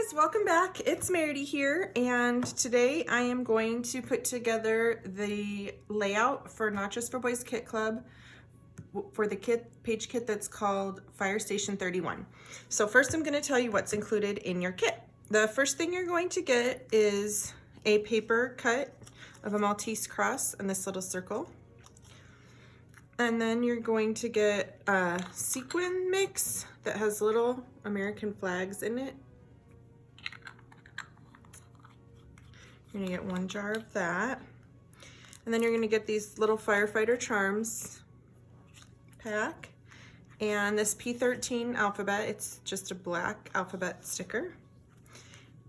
guys, welcome back. It's Meridy here, and today I am going to put together the layout for Not Just for Boys Kit Club for the page kit that's called Fire Station 31. So first I'm going to tell you what's included in your kit. The first thing you're going to get is a paper cut of a Maltese cross and this little circle. And then you're going to get a sequin mix that has little American flags in it. You're gonna get 1 jar of that. And then you're gonna get these little firefighter charms pack. And this P13 alphabet, it's just a black alphabet sticker.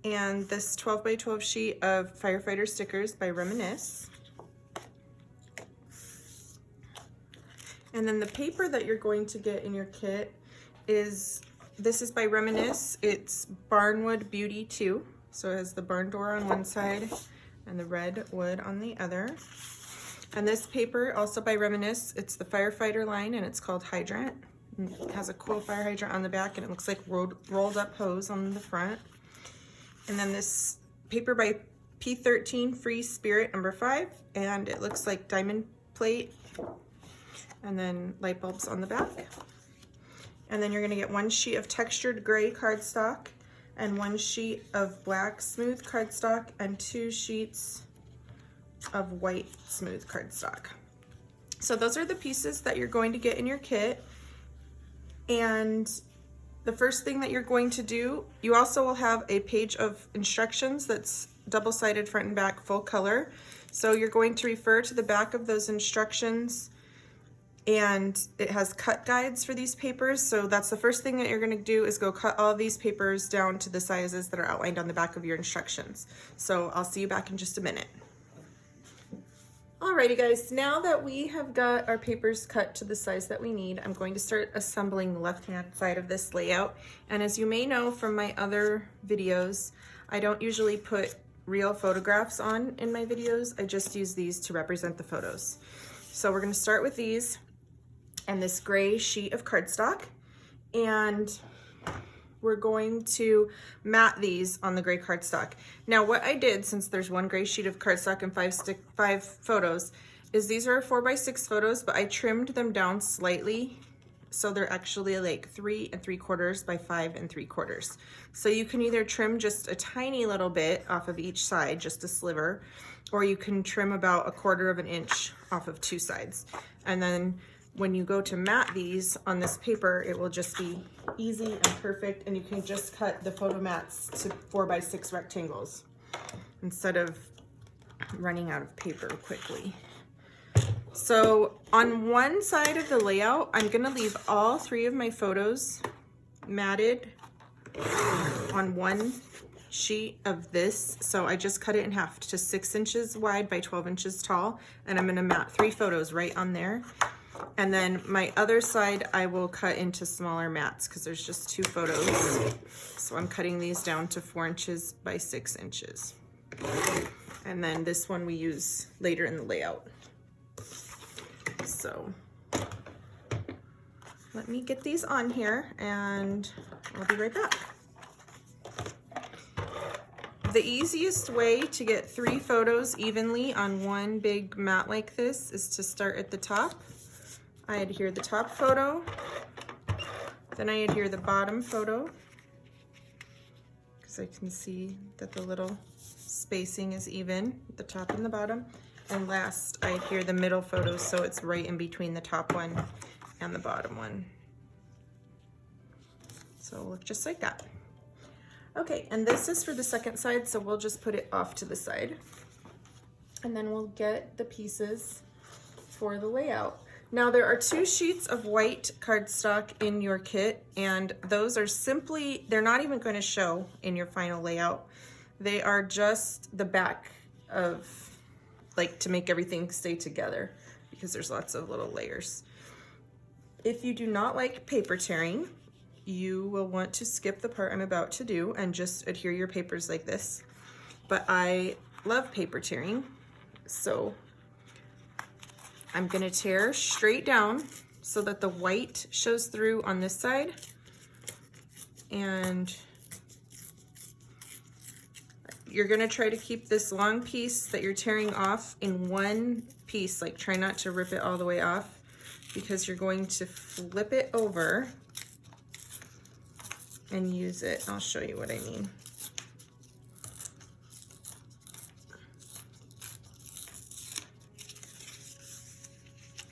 And this 12 by 12 sheet of firefighter stickers by Reminisce. And then the paper that you're going to get in your kit is, this is by Reminisce. It's Barnwood Beauty 2. So it has the barn door on one side and the red wood on the other. And this paper, also by Reminisce, it's the firefighter line and it's called Hydrant. It has a cool fire hydrant on the back and it looks like rolled up hose on the front. And then this paper by P13 Free Spirit number 5, and it looks like diamond plate and then light bulbs on the back. And then you're gonna get 1 sheet of textured gray cardstock and 1 sheet of black smooth cardstock and 2 sheets of white smooth cardstock. So those are the pieces that you're going to get in your kit. And the first thing that you're going to do, you also will have a page of instructions that's double-sided front and back full color. So you're going to refer to the back of those instructions, and it has cut guides for these papers. So that's the first thing that you're going to do, is go cut all of these papers down to the sizes that are outlined on the back of your instructions. So I'll see you back in just a minute. Alrighty guys, now that we have got our papers cut to the size that we need, I'm going to start assembling the left-hand side of this layout. And as you may know from my other videos, I don't usually put real photographs on in my videos. I just use these to represent the photos. So we're going to start with these and this gray sheet of cardstock, and we're going to mat these on the gray cardstock. Now what I did, since there's 1 gray sheet of cardstock and 5 photos, is these are 4x6 photos, but I trimmed them down slightly, so they're actually like 3 3/4 by 5 3/4. So you can either trim just a tiny little bit off of each side, just a sliver, or you can trim about 1/4 inch off of 2 sides. And then when you go to mat these on this paper, it will just be easy and perfect, and you can just cut the photo mats to 4x6 rectangles instead of running out of paper quickly. So on one side of the layout, I'm gonna leave all 3 of my photos matted on 1 sheet of this. So I just cut it in half to 6 inches wide by 12 inches tall, and I'm gonna mat 3 photos right on there. And then my other side I will cut into smaller mats because there's just 2 photos. So I'm cutting these down to 4 inches by 6 inches. And then this one we use later in the layout. So let me get these on here and I'll be right back. The easiest way to get 3 photos evenly on 1 big mat like this is to start at the top. I adhere the top photo, then I adhere the bottom photo, because I can see that the little spacing is even at the top and the bottom. And last, I adhere the middle photo, so it's right in between the top one and the bottom one. So it'll look just like that. Okay, and this is for the second side, so we'll just put it off to the side. And then we'll get the pieces for the layout. Now there are 2 sheets of white cardstock in your kit, and those are simply, they're not even going to show in your final layout. They are just the back of, like, to make everything stay together, because there's lots of little layers. If you do not like paper tearing, you will want to skip the part I'm about to do and just adhere your papers like this. But I love paper tearing, so I'm gonna tear straight down so that the white shows through on this side, and you're gonna try to keep this long piece that you're tearing off in one piece, like try not to rip it all the way off, because you're going to flip it over and use it. I'll show you what I mean.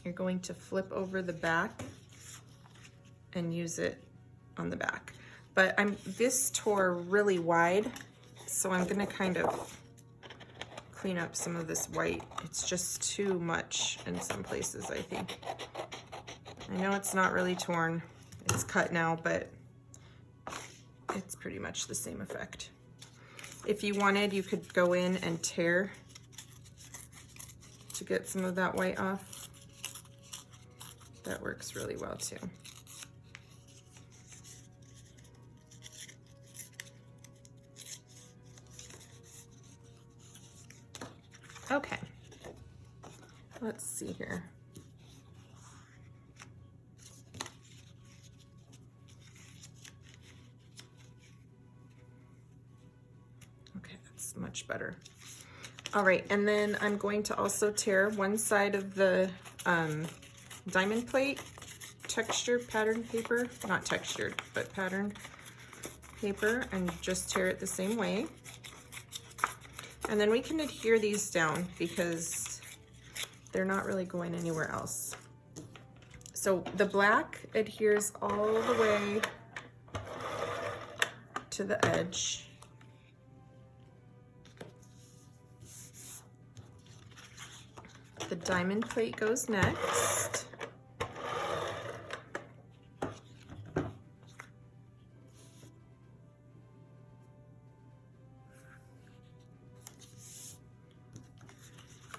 You're going to flip over the back and use it on the back. But this tore really wide, so I'm gonna kind of clean up some of this white. It's just too much in some places, I think. I know it's not really torn, it's cut now, but it's pretty much the same effect. If you wanted, you could go in and tear to get some of that white off. That works really well too. Okay, let's see here. Okay, that's much better. All right, and then I'm going to also tear one side of the diamond plate texture pattern paper, not textured, but patterned paper, and just tear it the same way. And then we can adhere these down because they're not really going anywhere else. So the black adheres all the way to the edge. The diamond plate goes next.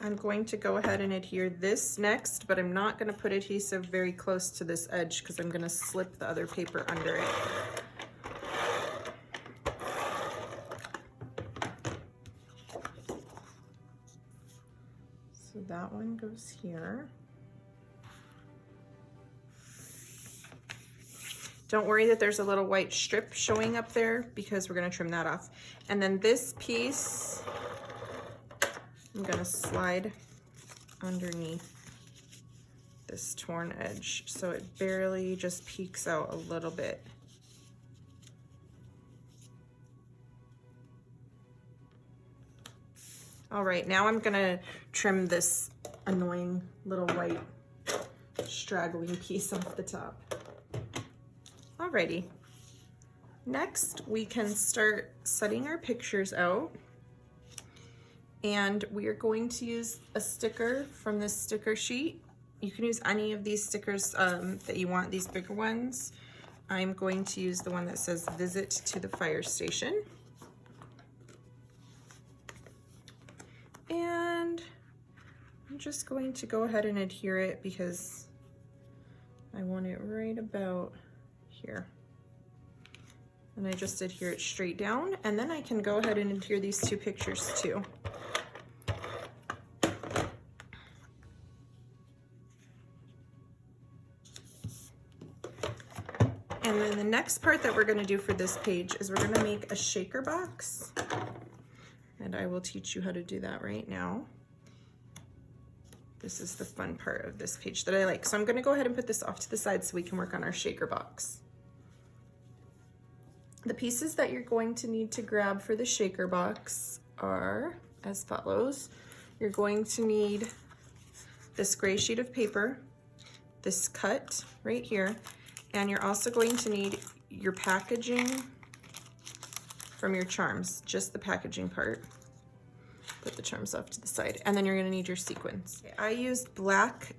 I'm going to go ahead and adhere this next, but I'm not going to put adhesive very close to this edge because I'm going to slip the other paper under it. So that one goes here. Don't worry that there's a little white strip showing up there because we're going to trim that off. And then this piece, I'm going to slide underneath this torn edge so it barely just peeks out a little bit. All right, now I'm going to trim this annoying little white straggling piece off the top. Alrighty, next we can start setting our pictures out. And we are going to use a sticker from this sticker sheet. You can use any of these stickers that you want, these bigger ones. I'm going to use the one that says "Visit to the Fire Station." And I'm just going to go ahead and adhere it because I want it right about here. And I just adhere it straight down, and then I can go ahead and adhere these two pictures too. And then the next part that we're going to do for this page is we're going to make a shaker box. And I will teach you how to do that right now. This is the fun part of this page that I like. So I'm going to go ahead and put this off to the side so we can work on our shaker box. The pieces that you're going to need to grab for the shaker box are as follows. You're going to need this gray sheet of paper, this cut right here, and you're also going to need your packaging from your charms, just the packaging part. Put the charms off to the side, and then you're gonna need your sequins. I used black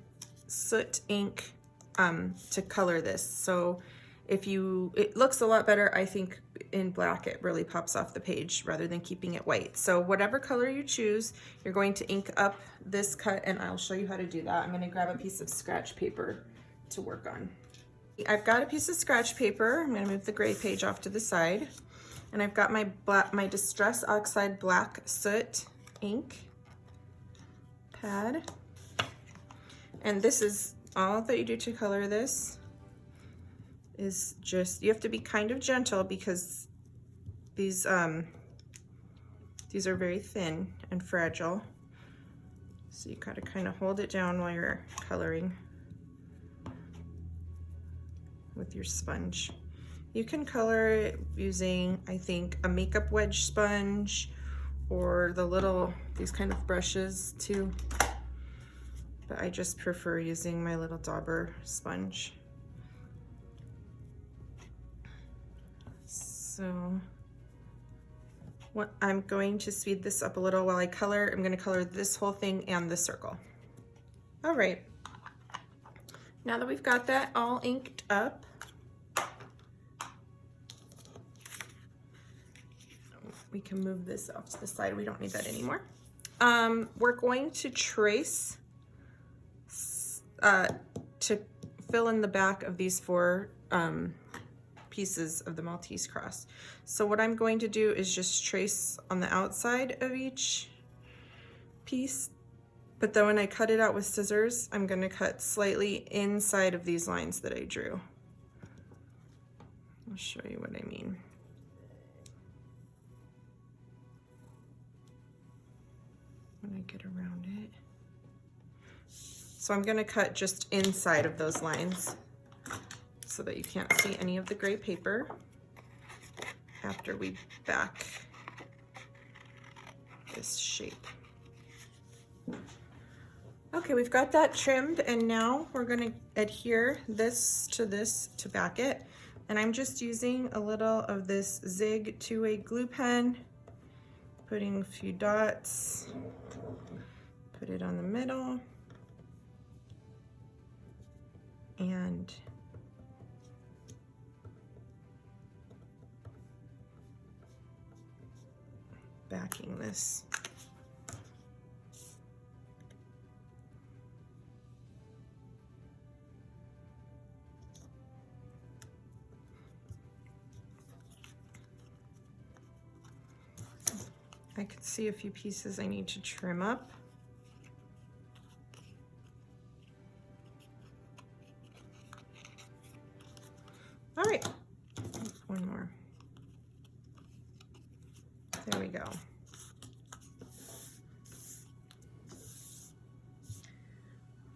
soot ink to color this, so it looks a lot better, I think, in black. It really pops off the page rather than keeping it white. So whatever color you choose, you're going to ink up this cut, and I'll show you how to do that. I'm gonna grab a piece of scratch paper to work on. I've got a piece of scratch paper. I'm gonna move the gray page off to the side. And I've got my Distress Oxide Black Soot ink pad. And this is all that you do to color this. Is just, you have to be kind of gentle because these These are very thin and fragile, so you gotta kind of hold it down while you're coloring with your sponge. You can color it using, I think, a makeup wedge sponge or these kind of brushes too. But I just prefer using my little dauber sponge. So what I'm going to speed this up a little while I color. I'm going to color this whole thing and the circle. All right. Now that we've got that all inked up, we can move this off to the side. We don't need that anymore. We're going to trace to fill in the back of these 4 pieces of the Maltese cross. So what I'm going to do is just trace on the outside of each piece, but then when I cut it out with scissors, I'm going to cut slightly inside of these lines that I drew. I'll show you what I mean. When I get around it. So I'm going to cut just inside of those lines so that you can't see any of the gray paper after we back this shape. Okay, we've got that trimmed, and now we're going to adhere this to back it. And I'm just using a little of this Zig 2-way glue pen, putting a few dots, put it on the middle, and backing this. I can see a few pieces I need to trim up. All right, one more. There we go.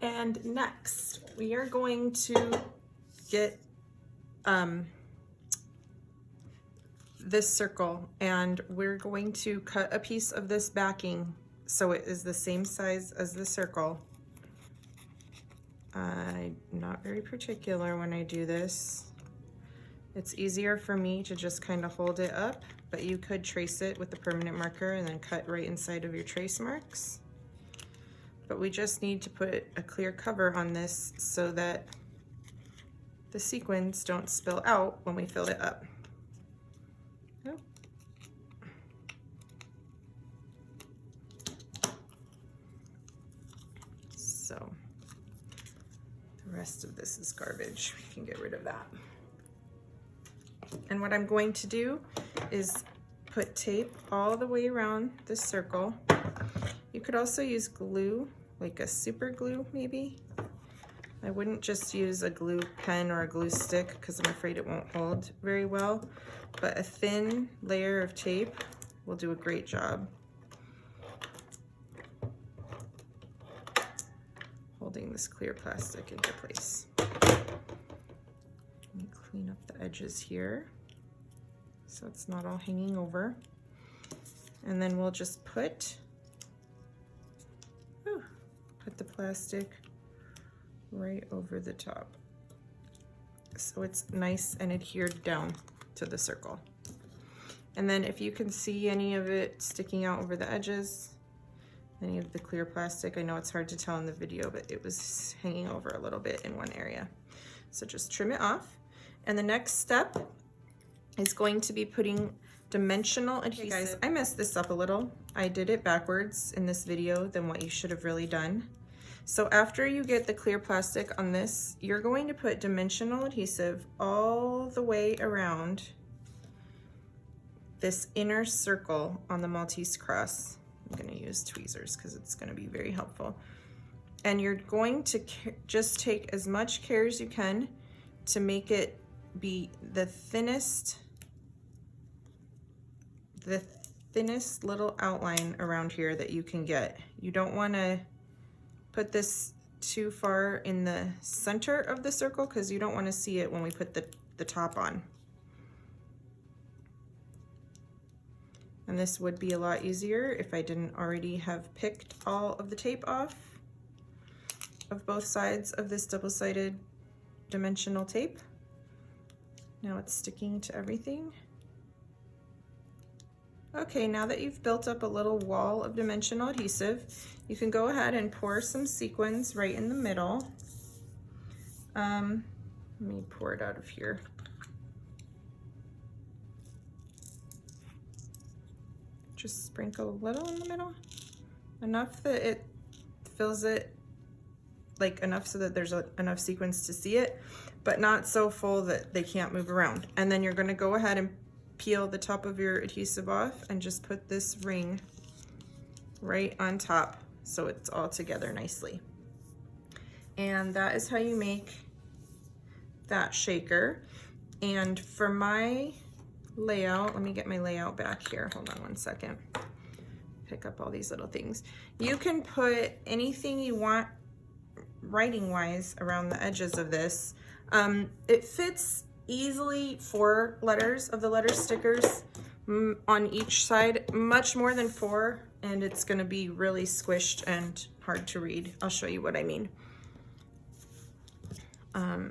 And next, we are going to get this circle, and we're going to cut a piece of this backing so it is the same size as the circle. I'm not very particular when I do this. It's easier for me to just kind of hold it up, but you could trace it with the permanent marker and then cut right inside of your trace marks. But we just need to put a clear cover on this so that the sequins don't spill out when we fill it up. Oh. So the rest of this is garbage. We can get rid of that. And what I'm going to do is put tape all the way around this circle. You could also use glue, like a super glue maybe. I wouldn't just use a glue pen or a glue stick because I'm afraid it won't hold very well, but a thin layer of tape will do a great job holding this clear plastic into place. Let me clean up the edges here so it's not all hanging over. And then we'll just put the plastic right over the top so it's nice and adhered down to the circle. And then if you can see any of it sticking out over the edges, any of the clear plastic, I know it's hard to tell in the video, but it was hanging over a little bit in one area. So just trim it off. And the next step is going to be putting dimensional adhesive. Okay guys, I messed this up a little. I did it backwards in this video than what you should have really done. So after you get the clear plastic on this, you're going to put dimensional adhesive all the way around this inner circle on the Maltese cross. I'm going to use tweezers because it's going to be very helpful. And you're going to just take as much care as you can to make it be the thinnest thinnest little outline around here that you can get. You don't want to put this too far in the center of the circle because you don't want to see it when we put the top on. And this would be a lot easier if I didn't already have picked all of the tape off of both sides of this double-sided dimensional tape. Now it's sticking to everything. Okay, now that you've built up a little wall of dimensional adhesive, you can go ahead and pour some sequins right in the middle. Let me pour it out of here. Just sprinkle a little in the middle, enough that it fills it, like enough so that there's enough sequins to see it, but not so full that they can't move around. And then you're gonna go ahead and peel the top of your adhesive off and just put this ring right on top so it's all together nicely. And that is how you make that shaker. And for my layout, let me get my layout back here. Hold on one second. Pick up all these little things. You can put anything you want writing wise around the edges of this. It fits easily 4 letters of the letter stickers on each side, much more than 4, and it's going to be really squished and hard to read. I'll show you what I mean. I'll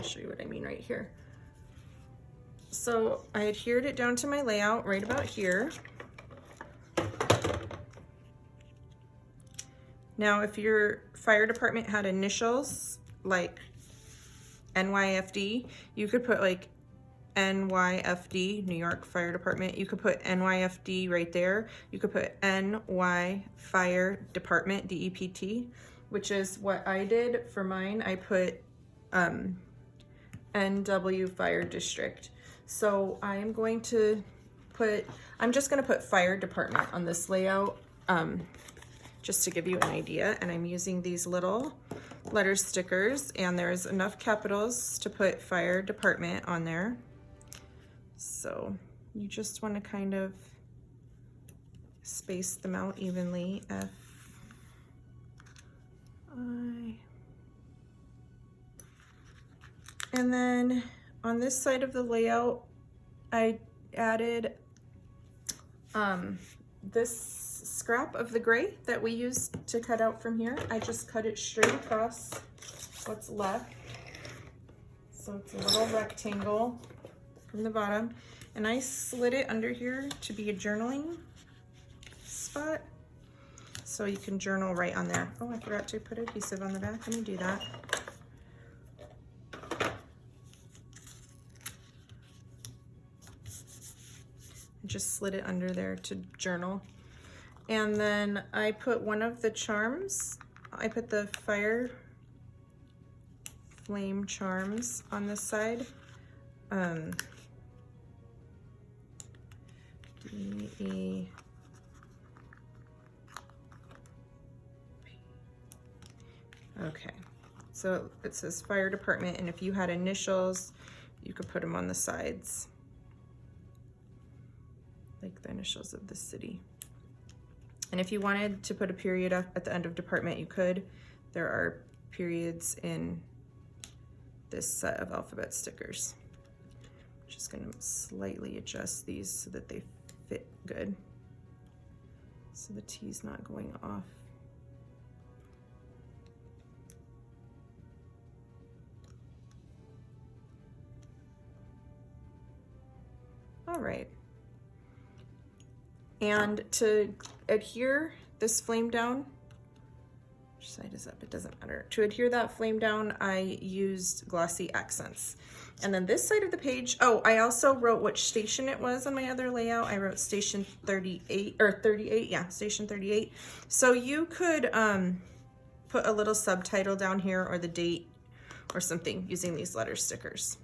show you what I mean right here. So I adhered it down to my layout right about here. Now, if your fire department had initials like NYFD, you could put like NYFD, New York Fire Department. You could put NYFD right there. You could put NY Fire Department, DEPT, which is what I did for mine. I put NW Fire District. So I'm going to I'm just going to put fire department on this layout just to give you an idea. And I'm using these little letter stickers, and there's enough capitals to put fire department on there. So you just want to kind of space them out evenly. F, I. And then on this side of the layout, I added this scrap of the gray that we used to cut out from here. I just cut it straight across what's left. So it's a little rectangle from the bottom. And I slid it under here to be a journaling spot. So you can journal right on there. Oh, I forgot to put adhesive on the back. Let me do that. Just slid it under there to journal. And then I put one of the charms, I put the fire flame charms on this side. D-E. Okay, so it says fire department, and if you had initials, you could put them on the sides, like the initials of the city. And if you wanted to put a period at the end of department, you could. There are periods in this set of alphabet stickers. I'm just gonna slightly adjust these so that they fit good, so the T's not going off. All right. And to adhere this flame down, which side is up? It doesn't matter. To adhere that flame down, I used glossy accents. And then this side of the page, oh, I also wrote which station it was on my other layout. I wrote station 38, or 38, yeah, station 38. So you could put a little subtitle down here or the date or something using these letter stickers.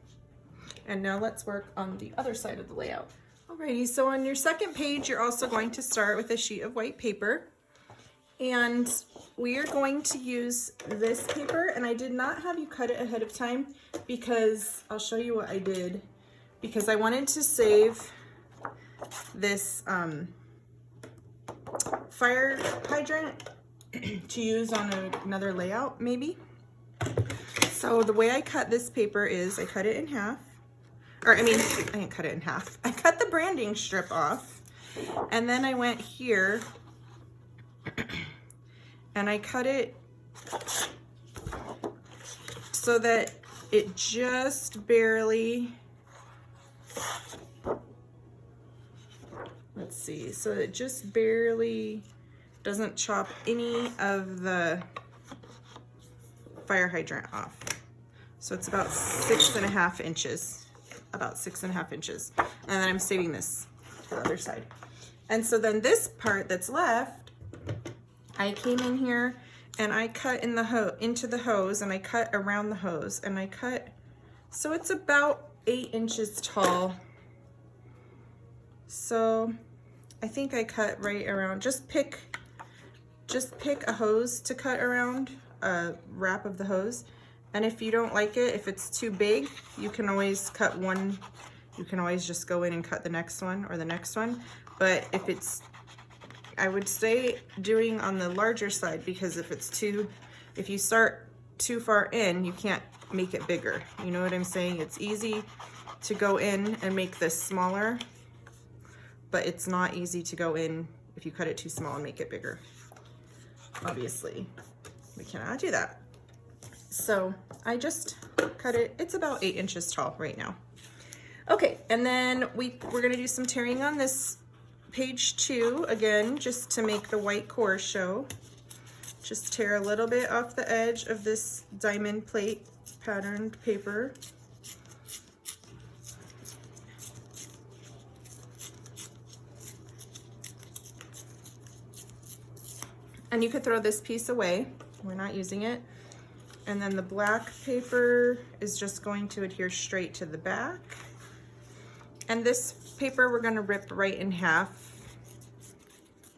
And now let's work on the other side of the layout. Alrighty, so on your second page, you're also going to start with a sheet of white paper. And we are going to use this paper, and I did not have you cut it ahead of time because I'll show you what I did, because I wanted to save this fire hydrant to use on another layout maybe. So the way I cut this paper is I cut it in half, or I mean, I didn't cut it in half. I cut the branding strip off, and then I went here and I cut it so that it just barely, let's see, so it just barely doesn't chop any of the fire hydrant off. So it's about 6.5 inches, about 6.5 inches. And then I'm saving this to the other side. And so then this part that's left, I came in here and I cut in the into the hose, and I cut around the hose, and I cut, so it's about 8 inches tall. So I think I cut right around, just pick a hose to cut around, a wrap of the hose. And if you don't like it, if it's too big, you can always cut one, you can always just go in and cut the next one or the next one. But if it's, I would say doing on the larger side, because if you start too far in, you can't make it bigger. You know what I'm saying? It's easy to go in and make this smaller, but it's not easy to go in if you cut it too small and make it bigger. Obviously, we cannot do that. So I just cut it, it's about 8 inches tall right now. Okay, and then we're gonna do some tearing on this page 2 again, just to make the white core show. Just tear a little bit off the edge of this diamond plate patterned paper. And you could throw this piece away, we're not using it. And then the black paper is just going to adhere straight to the back. And this paper we're gonna rip right in half.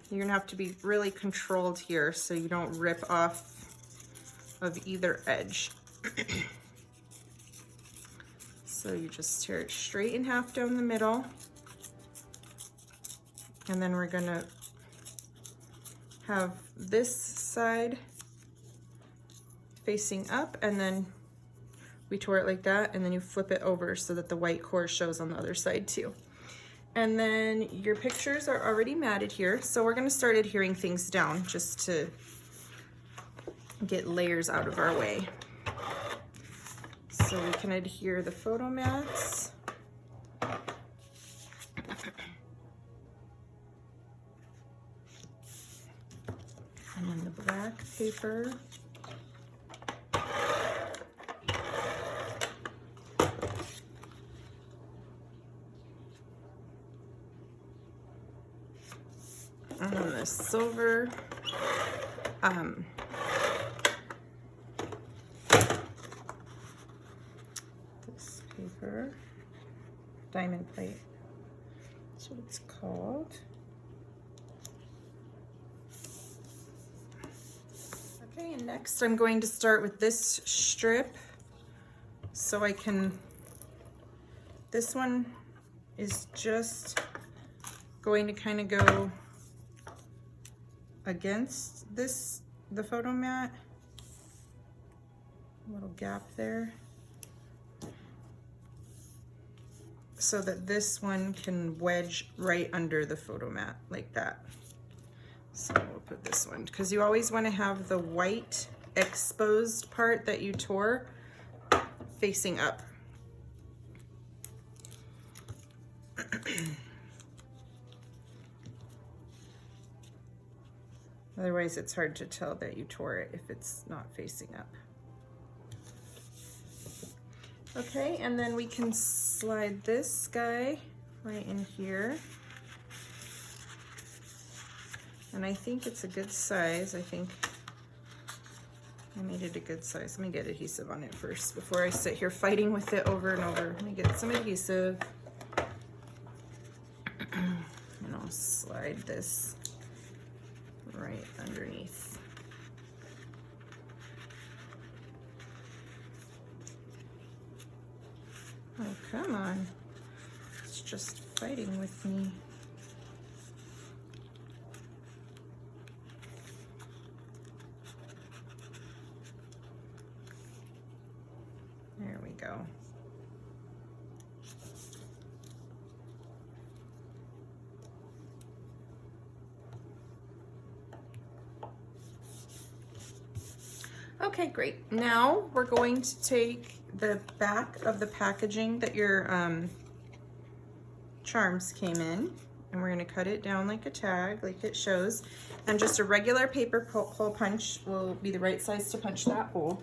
You're gonna have to be really controlled here so you don't rip off of either edge. So you just tear it straight in half down the middle. And then we're gonna have this side facing up, and then we tore it like that, and then you flip it over so that the white core shows on the other side too. And then your pictures are already matted here, so we're gonna start adhering things down just to get layers out of our way. So we can adhere the photo mats. And then the black paper. And then the silver. This paper, diamond plate. That's what it's called. Okay, and next I'm going to start with this strip so I can, this one is just going to kind of go against this, the photo mat, a little gap there, so that this one can wedge right under the photo mat like that. So we'll put this one, because you always want to have the white exposed part that you tore facing up. Otherwise it's hard to tell that you tore it if it's not facing up. Okay, and then we can slide this guy right in here. And I think it's a good size. I think I made it a good size. Let me get adhesive on it first before I sit here fighting with it over and over. Let me get some adhesive. And I'll slide this right underneath. Oh, come on. It's just fighting with me. Okay, great. Now we're going to take the back of the packaging that your charms came in, and we're going to cut it down like a tag, like it shows. And just a regular paper hole punch will be the right size to punch that hole.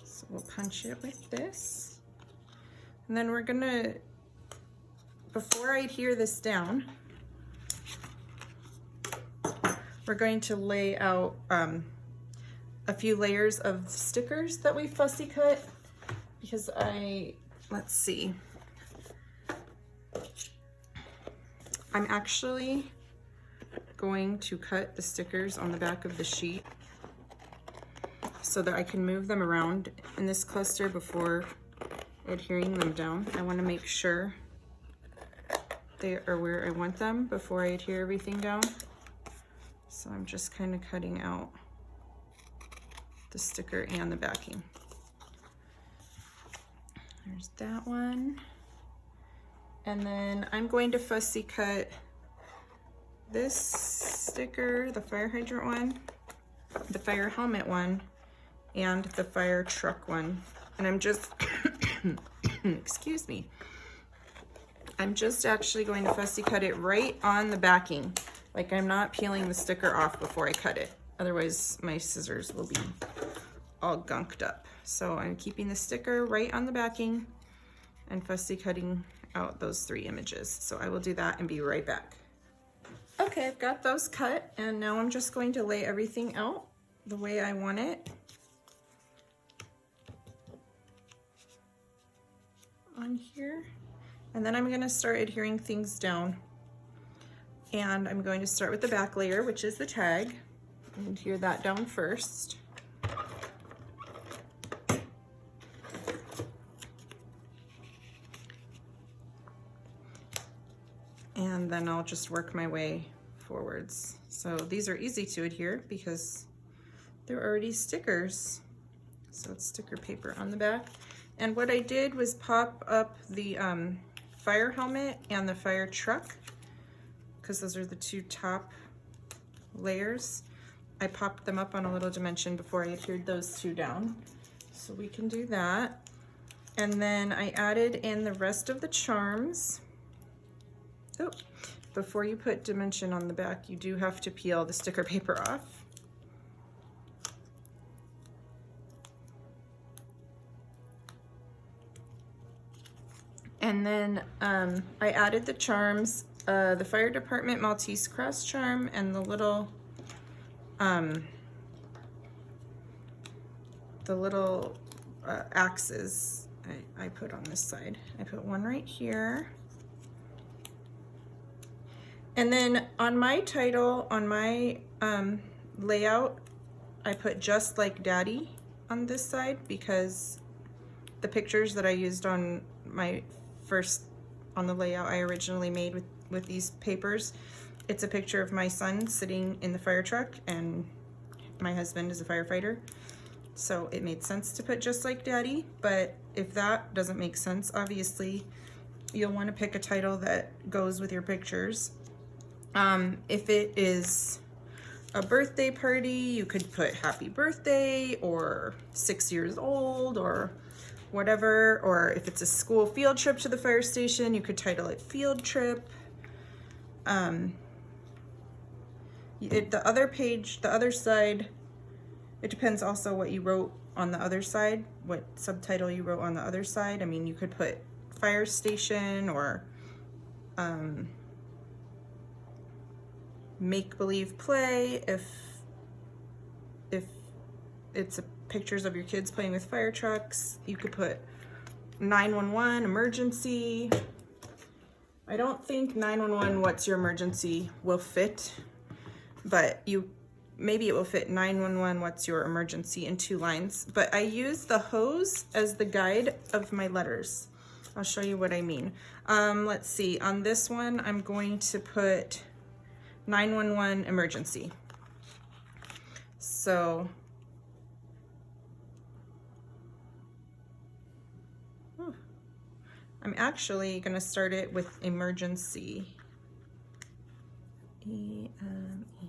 So we'll punch it with this. And then we're going to, before I adhere this down, we're going to lay out a few layers of stickers that we fussy cut, because let's see. I'm actually going to cut the stickers on the back of the sheet so that I can move them around in this cluster before adhering them down. I want to make sure they are where I want them before I adhere everything down. So I'm just kind of cutting out the sticker and the backing. There's that one. And then I'm going to fussy cut this sticker, the fire hydrant one, the fire helmet one, and the fire truck one. And I'm just, excuse me, I'm just actually going to fussy cut it right on the backing. Like, I'm not peeling the sticker off before I cut it. Otherwise my scissors will be all gunked up. So I'm keeping the sticker right on the backing and fussy cutting out those 3 images. So I will do that and be right back. Okay, I've got those cut, and now I'm just going to lay everything out the way I want it on here. And then I'm going to start adhering things down. And I'm going to start with the back layer, which is the tag, and adhere that down first. And then I'll just work my way forwards. So these are easy to adhere because they're already stickers. So it's sticker paper on the back. And what I did was pop up the fire helmet and the fire truck, because those are the 2 top layers. I popped them up on a little dimension before I adhered those 2 down. So we can do that. And then I added in the rest of the charms. Oh, before you put dimension on the back, you do have to peel the sticker paper off. And then I added the charms, the fire department Maltese cross charm, and the little axes I put on this side. I put one right here. And then on my title, on my layout, I put "Just Like Daddy" on this side, because the pictures that I used on my on the layout I originally made with these papers, it's a picture of my son sitting in the fire truck, and my husband is a firefighter. So it made sense to put "Just Like Daddy," but if that doesn't make sense, obviously you'll want to pick a title that goes with your pictures. If it is a birthday party, you could put "Happy Birthday" or "6 years old" or whatever. Or if it's a school field trip to the fire station, you could title it "Field Trip." The other page, the other side, it depends also what you wrote on the other side, what subtitle you wrote on the other side. I mean, you could put "Fire Station" or "Make-Believe Play" if it's pictures of your kids playing with fire trucks. You could put "911 Emergency." I don't think 911 What's Your Emergency will fit, but maybe it will fit 911 What's Your Emergency in 2 lines. But I use the hose as the guide of my letters. I'll show you what I mean. Let's see, on this one I'm going to put 911 Emergency. So I'm actually going to start it with emergency. E-M-E.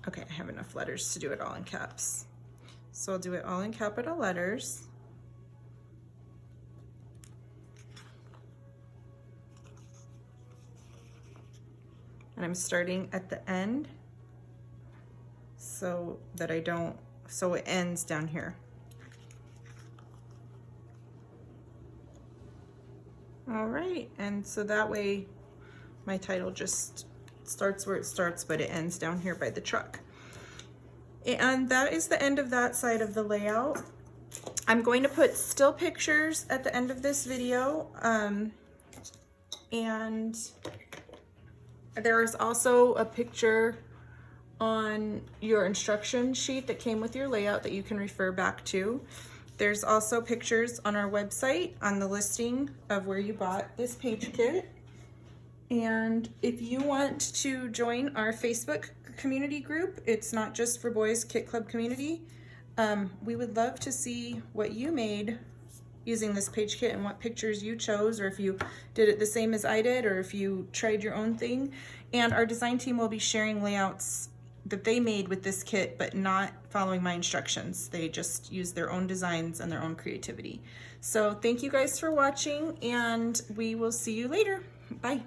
Okay, I have enough letters to do it all in caps. So I'll do it all in capital letters. And I'm starting at the end so that so it ends down here. All right, and so that way my title just starts where it starts, but it ends down here by the truck. And that is the end of that side of the layout. I'm going to put still pictures at the end of this video, and there's also a picture on your instruction sheet that came with your layout that you can refer back to. There's also pictures on our website on the listing of where you bought this page kit. And if you want to join our Facebook community group, it's not just for boys Kit Club community. We would love to see what you made using this page kit and what pictures you chose, or if you did it the same as I did, or if you tried your own thing. And our design team will be sharing layouts that they made with this kit, but not following my instructions. They just use their own designs and their own creativity. So thank you guys for watching, and we will see you later. Bye.